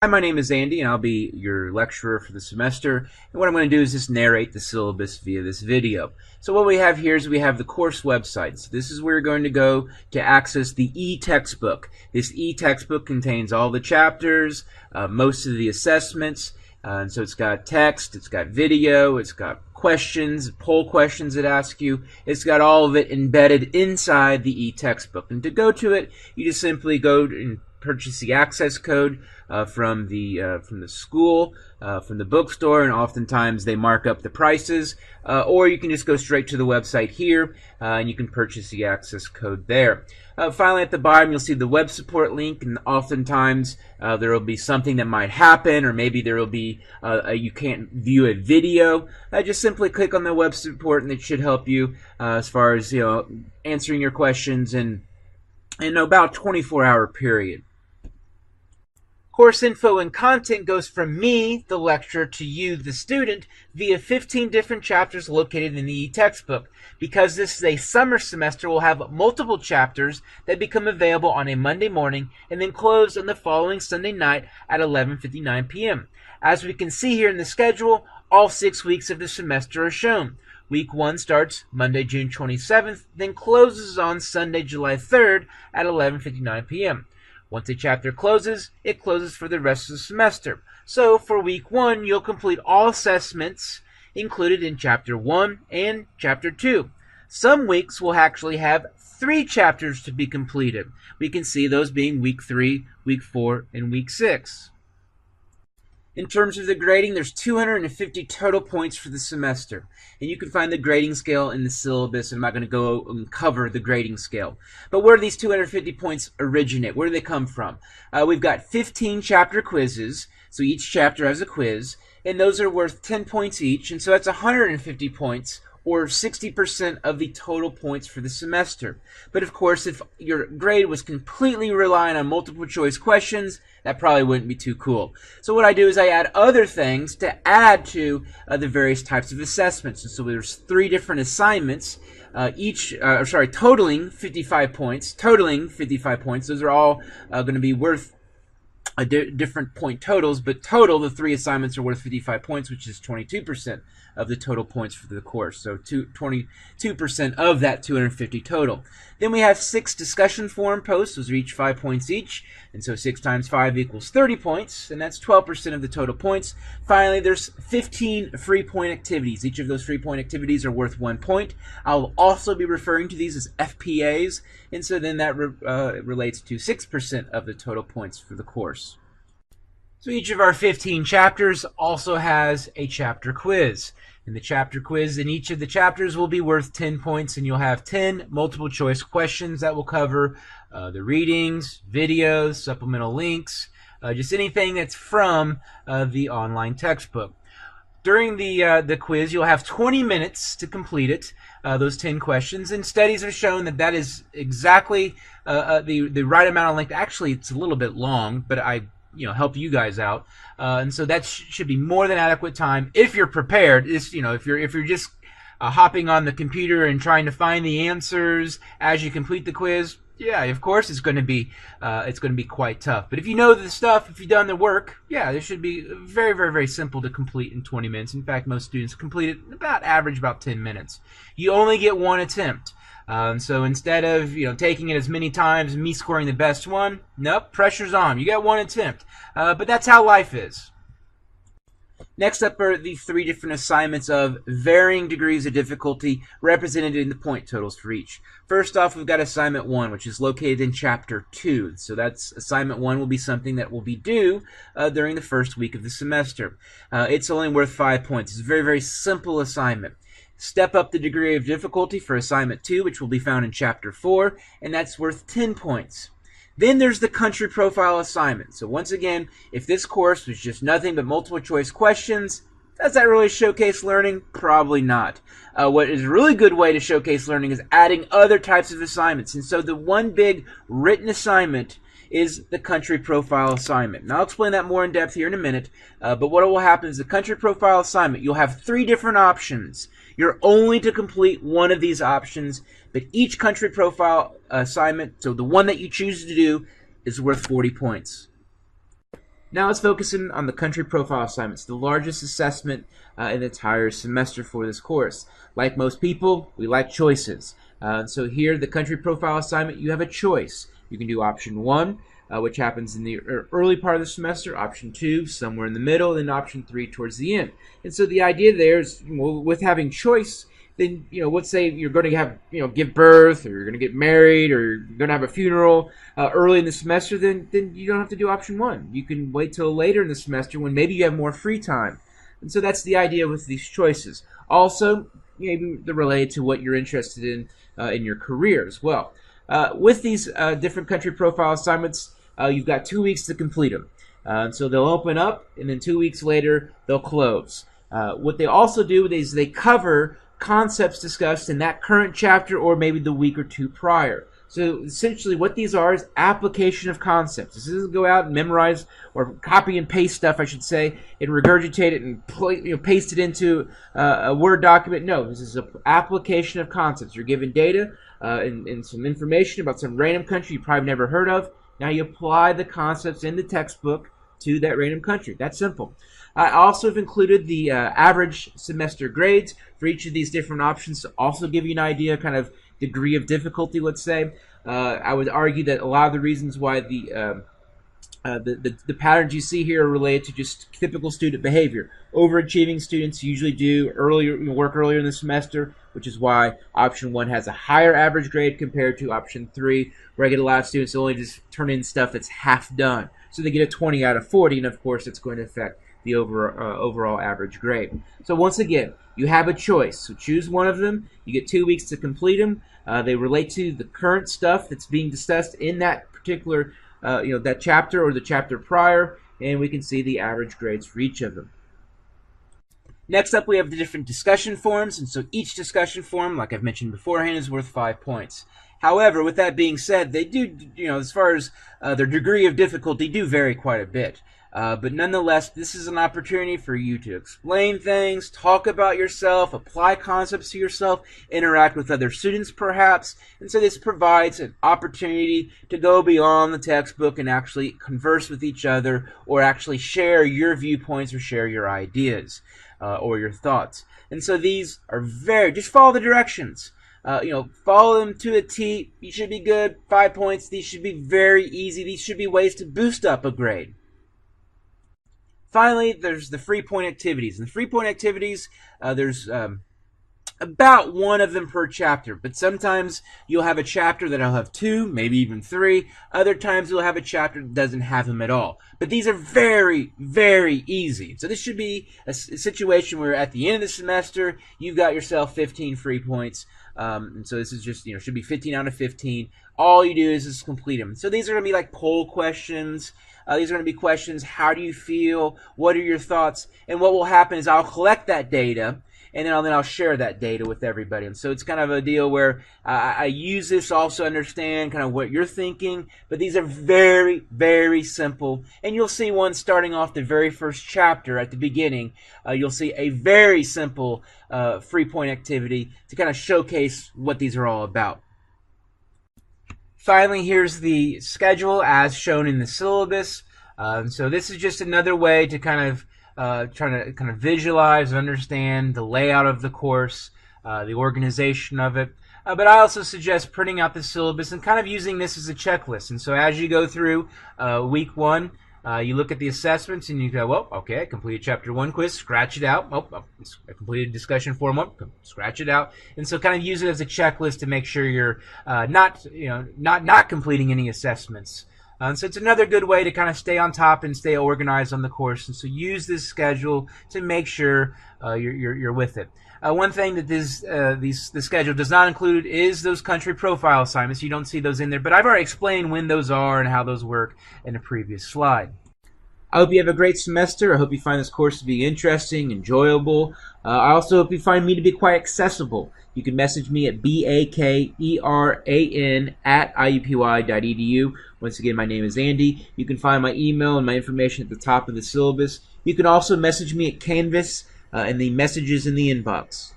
Hi, my name is Andy, and I'll be your lecturer for the semester. And what I'm going to do is just narrate the syllabus via this video. So what we have here is we have the course website. So this is where you're going to go to access the e-textbook. This e-textbook contains all the chapters, most of the assessments, and so it's got text, it's got video, it's got questions, poll questions that ask you. It's got all of it embedded inside the e-textbook. And to go to it, you just simply go and purchase the access code from the school, from the bookstore, and oftentimes they mark up the prices. Or you can just go straight to the website here, and you can purchase the access code there. Finally, at the bottom, you'll see the web support link, and oftentimes there will be something that might happen, or maybe there will be you can't view a video. Just simply click on the web support, and it should help you as far as answering your questions in about a 24-hour period. Course info and content goes from me, the lecturer, to you, the student, via 15 different chapters located in the e-textbook. Because this is a summer semester, we'll have multiple chapters that become available on a Monday morning and then close on the following Sunday night at 11:59 p.m. As we can see here in the schedule, all 6 weeks of the semester are shown. Week 1 starts Monday, June 27th, then closes on Sunday, July 3rd at 11:59 p.m. Once a chapter closes, it closes for the rest of the semester. So for week 1, you'll complete all assessments included in chapter 1 and chapter 2. Some weeks will actually have 3 chapters to be completed. We can see those being week 3, week 4, and week 6. In terms of the grading, there's 250 total points for the semester. And you can find the grading scale in the syllabus, and I'm not going to go and cover the grading scale. But where do these 250 points originate? Where do they come from? We've got 15 chapter quizzes, so each chapter has a quiz, and those are worth 10 points each, and so that's 150 points, or 60% of the total points for the semester. But of course, if your grade was completely relying on multiple choice questions, that probably wouldn't be too cool. So what I do is I add other things to add to the various types of assessments. And so there's 3 different assignments, totaling 55 points. Those are all going to be worth different point totals, but total, the 3 assignments are worth 55 points, which is 22% of the total points for the course. So 22% of that 250 total. Then we have 6 discussion forum posts. Those are each 5 points each. And so 6 times 5 equals 30 points, and that's 12% of the total points. Finally, there's 15 free point activities. Each of those free point activities are worth 1 point. I'll also be referring to these as FPAs, and so then that relates to 6% of the total points for the course. So each of our 15 chapters also has a chapter quiz. And the chapter quiz in each of the chapters will be worth 10 points, and you'll have 10 multiple choice questions that will cover the readings, videos, supplemental links, just anything that's from the online textbook. During the quiz, you'll have 20 minutes to complete it, those 10 questions, and studies have shown that that is exactly the right amount of length. Actually, it's a little bit long, but I help you guys out, and so that should be more than adequate time if you're prepared. If you're just hopping on the computer and trying to find the answers as you complete the quiz, yeah, of course it's going to be quite tough. But if you know the stuff, if you've done the work, yeah, this should be very, very, very simple to complete in 20 minutes. In fact, most students complete it average about 10 minutes. You only get 1 attempt. So instead of taking it as many times and me scoring the best one, nope, pressure's on. You get 1 attempt. But that's how life is. Next up are the 3 different assignments of varying degrees of difficulty represented in the point totals for each. First off, we've got assignment 1, which is located in chapter 2. So that's assignment 1 will be something that will be due during the first week of the semester. It's only worth 5 points. It's a very, very simple assignment. Step up the degree of difficulty for assignment 2, which will be found in chapter 4, and that's worth 10 points. Then there's the country profile assignment. So once again, if this course was just nothing but multiple choice questions, does that really showcase learning? Probably not. What is a really good way to showcase learning is adding other types of assignments. And so the one big written assignment is the country profile assignment. And I'll explain that more in depth here in a minute. But what will happen is the country profile assignment, you'll have 3 different options. You're only to complete one of these options, but each country profile assignment, so the one that you choose to do, is worth 40 points. Now let's focus in on the country profile assignments, the largest assessment in the entire semester for this course. Like most people, we like choices. So here, the country profile assignment, you have a choice. You can do option 1, which happens in the early part of the semester, option 2, somewhere in the middle, and option 3 towards the end. And so the idea there is, well, with having choice, then, let's say you're going to have, give birth, or you're going to get married, or you're going to have a funeral early in the semester, then you don't have to do option 1. You can wait till later in the semester when maybe you have more free time. And so that's the idea with these choices. Also, maybe they're related to what you're interested in your career as well. With these different country profile assignments, you've got 2 weeks to complete them. So they'll open up, and then 2 weeks later, they'll close. What they also do is they cover concepts discussed in that current chapter or maybe the week or two prior. So essentially what these are is application of concepts. This isn't go out and memorize or copy and paste stuff, I should say, and regurgitate it and paste it into a Word document. No, this is an application of concepts. You're given data and some information about some random country you probably never heard of. Now you apply the concepts in the textbook to that random country. That's simple. I also have included the average semester grades for each of these different options to also give you an idea, kind of degree of difficulty, let's say. I would argue that a lot of the reasons why the patterns you see here are related to just typical student behavior. Overachieving students usually do work earlier in the semester, which is why option 1 has a higher average grade compared to option 3, where I get a lot of students who only just turn in stuff that's half done. So they get a 20 out of 40, and of course it's going to affect the overall average grade. So once again, you have a choice. So choose one of them. You get 2 weeks to complete them. They relate to the current stuff that's being discussed in that particular that chapter or the chapter prior, and we can see the average grades for each of them. Next up, we have the different discussion forums, and so each discussion forum, like I've mentioned beforehand, is worth 5 points. However, with that being said, they do, as far as their degree of difficulty, do vary quite a bit. But nonetheless, this is an opportunity for you to explain things, talk about yourself, apply concepts to yourself, interact with other students perhaps, and so this provides an opportunity to go beyond the textbook and actually converse with each other, or actually share your viewpoints or share your ideas or your thoughts. And so these are just follow the directions. Follow them to a T. You should be good. 5 points. These should be very easy. These should be ways to boost up a grade. Finally, there's the free point activities. And the free point activities, there's about one of them per chapter. But sometimes you'll have a chapter that'll have 2, maybe even 3. Other times you'll have a chapter that doesn't have them at all. But these are very, very easy. So this should be a situation where at the end of the semester, you've got yourself 15 free points. And so this is just, should be 15 out of 15. All you do is just complete them. So these are going to be like poll questions. These are going to be questions, how do you feel? What are your thoughts? And what will happen is I'll collect that data, and then I'll share that data with everybody. And so it's kind of a deal where I use this to also understand kind of what you're thinking. But these are very, very simple. And you'll see one starting off the very first chapter at the beginning. You'll see a very simple free point activity to kind of showcase what these are all about. Finally, here's the schedule as shown in the syllabus. So this is just another way to kind of try to visualize and understand the layout of the course, the organization of it. But I also suggest printing out the syllabus and kind of using this as a checklist. And so as you go through week 1, you look at the assessments and you go, well, okay, I completed chapter 1 quiz, scratch it out. Oh, I completed discussion forum 1, scratch it out. And so kind of use it as a checklist to make sure you're not completing any assessments. So it's another good way to kind of stay on top and stay organized on the course. And so use this schedule to make sure you're with it. One thing that the schedule does not include is those country profile assignments. You don't see those in there, but I've already explained when those are and how those work in a previous slide. I hope you have a great semester. I hope you find this course to be interesting, enjoyable. I also hope you find me to be quite accessible. You can message me at bakeran@iupy.edu. Once again, my name is Andy. You can find my email and my information at the top of the syllabus. You can also message me at Canvas in the messages in the inbox.